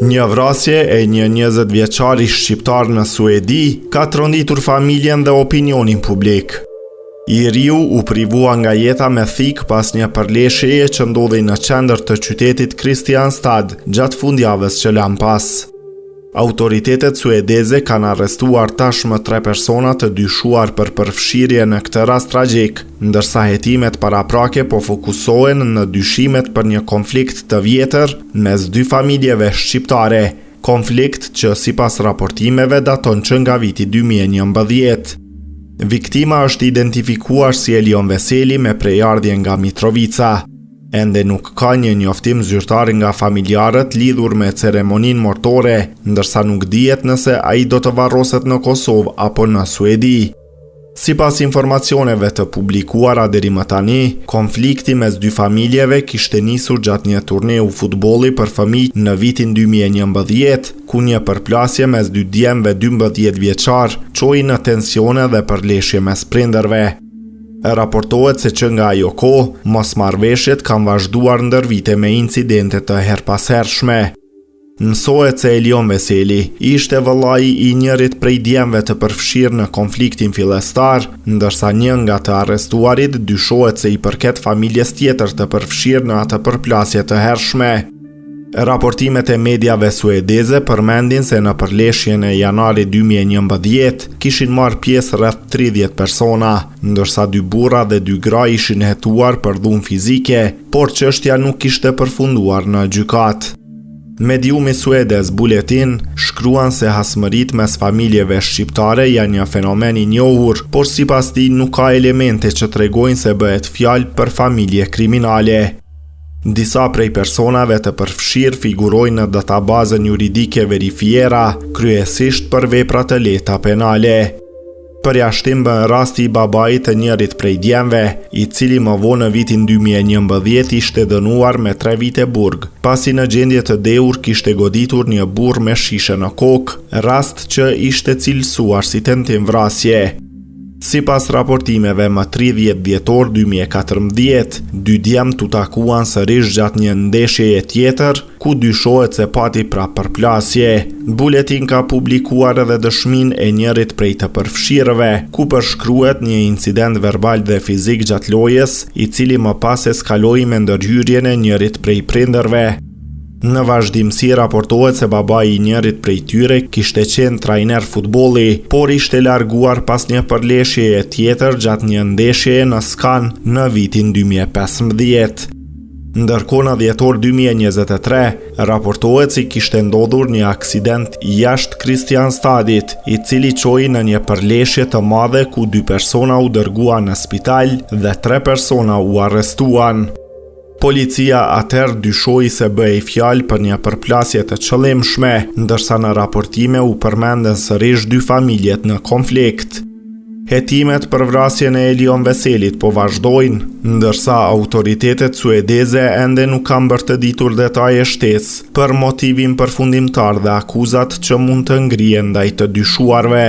Një vrasje e një 20 vjeçari shqiptar në Suedi ka tronditur familjen dhe opinionin publik. I riu u privua nga jeta me thik pas një përleshjeje që ndodhi në qendër të qytetit Kristianstad gjatë fundjavës që lan pas. Autoritetet suedeze kanë arrestuar tashmë 3 persona të dyshuar për përfshirje në këtë rast tragjik, ndërsa hetimet paraprake po fokusohen në dyshimet për një konflikt të vjetër mes dy familjeve shqiptare, konflikt që sipas raportimeve daton që nga viti 2011. Viktima është identifikuar si Elion Veseli me prejardhje nga Mitrovica. Ende nuk ka një njoftim zyrtar nga familjarët lidhur me ceremoninë mortore, ndërsa nuk dihet nëse ai do të varroset në Kosovë apo në Suedi. Sipas informacioneve të publikuara deri më tani, konflikti mes dy familjeve kishte nisur gjatë një turneu futbolli për fëmijë në vitin 2011, ku një përplasje mes dy djemve 12 vjeçar çoi në tensione dhe përleshje mes prindërve. Raportohet se që nga ajo kohë, mosmarrveshjet kanë vazhduar ndër vite me incidente të herpashershme. Mësohet se Elion Veseli ishte vëllai i njërit prej djemve të përfshirë në konfliktin fillestar, ndërsa një nga të arrestuarit dyshohet se i përket familjes tjetër të përfshirë në atë përplasje të hershme. Raportimet e mediave suedeze përmendin se në përleshjen e janarit 2011 kishin marrë pjesë rreth 30 persona, ndërsa 2 burra dhe 2 gra ishin hetuar për dhunë fizike, por çështja nuk kishte përfunduar në gjykat. Mediumi suedez Buletin shkruan se hasmërit mes familjeve shqiptare janë një fenomen i njohur, por sipas tij nuk ka elemente që tregojnë se bëhet fjalë për familje kriminale. Disa prej personave të përfshirë figurojnë në databazën juridike verifiera, kryesisht për vepra të lehta penale. Përjashtim bën rasti i babait të njërit prej djemve, i cili më vonë në vitin 2011 ishte dënuar me 3 vite burg, pasi në gjendje të dehur kishte goditur një burr me shishe në kokë, rast që ishte cilësuar si tentim vrasje. Sipas raportimeve më 30 dhjetor 2014, 2 djemt u takuan sërish gjatë një ndeshjeje tjetër, ku dyshohet se pati pra përplasje. Buletin ka publikuar edhe dëshminë e njërit prej të përfshirëve, ku përshkruhet një incident verbal dhe fizik gjatë lojës, i cili më pas eskaloi me ndërhyrjen e njërit prej prindërve. Në vazhdimsi raportohet se babai i njërit prej tyre kishte qenë trajner futbolli, por ishte larguar pas një përleshjeje tjetër gjatë një ndeshjeje në Skan në vitin 2015. Ndërkohë në dhjetor 2023, raportohet se kishte ndodhur një aksident jashtë Kristianstadit, i cili çoi në një përleshje të madhe ku 2 persona u dërguan në spital dhe 3 persona u arrestuan. Policia atëherë dyshoi se bëhej fjalë për një përplasje të qëllimshme, ndërsa në raportime u përmenden sërish 2 familjet në konflikt. Hetimet për vrasjen e Elion Veselit po vazhdojnë, ndërsa autoritetet suedeze ende nuk kanë bërtëditur detaje shtesë për motivin përfundimtar dhe akuzat që mund të ngrihen ndaj të dyshuarve.